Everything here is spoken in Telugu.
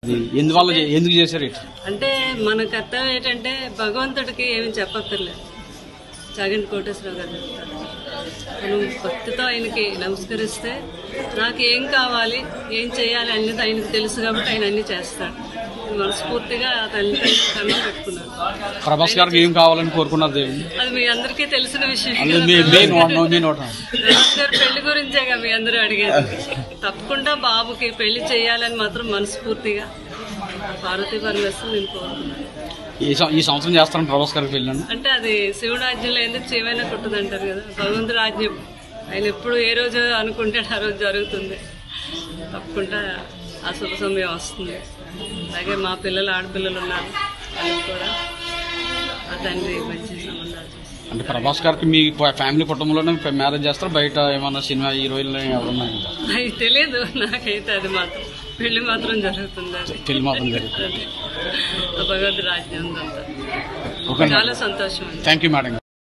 ఎందుకు చేశారు అంటే మన కర్తవ్యం ఏంటంటే భగవంతుడికి ఏమి చెప్పక్కర్లేదు. చాగంటి కోటేశ్వరరావు గారు చెప్తారు, మనం భక్తితో ఆయనకి నమస్కరిస్తే నాకు ఏం కావాలి ఏం చేయాలి అనేది ఆయనకు తెలుసు కాబట్టి ఆయన అన్ని చేస్తాడు. మనస్ఫూర్తిగా తల్లి కన్ను పెట్టుకున్నాడు. ప్రభాస్ గారికి ఏం కావాలని కోరుకున్నారు? అది మీ అందరికీ తెలిసిన విషయం. ప్రభాస్ గారు పెళ్లి గురించేగా మీ అందరూ అడిగేది. తప్పకుండా బాబుకి పెళ్లి చేయాలని మాత్రం మనస్ఫూర్తిగా పార్వతీ పరమేశ్వరుని నేను కోరుకున్నాను. ఈ సంవత్సరం చేస్తాను ప్రభాస్ గారికి పెళ్ళి అంటే అది శివుడు ఆజ్ఞలో ఎందుకు చేయమైనా కుట్టదంటారు కదా, భగవంతుడు ఆజ్ఞ. ఆయన ఎప్పుడు ఏ రోజు అనుకుంటే ఆ రోజు జరుగుతుంది. తప్పకుండా ఆ శుభ సమయం వస్తుంది. అలాగే మా పిల్లలు ఆడపిల్లలు ఉన్నారు, వాళ్ళకి కూడా ఆ తండ్రి మంచి సంబంధాలు. అంటే ప్రభాస్ గారికి మీ ఫ్యామిలీ కుటుంబంలోనే మ్యారేజ్ చేస్తారు, బయట ఏమన్నా సినిమా హీరోయిన్లు ఎవరున్నా? అది తెలియదు నాకైతే. అది మాత్రం పెళ్లి మాత్రం జరుగుతుంది. అది పెళ్లి మాత్రం జరుగుతుంది. భగవద్ రాజ్యం ఉందంతా. చాలా సంతోషం. Thank you madam.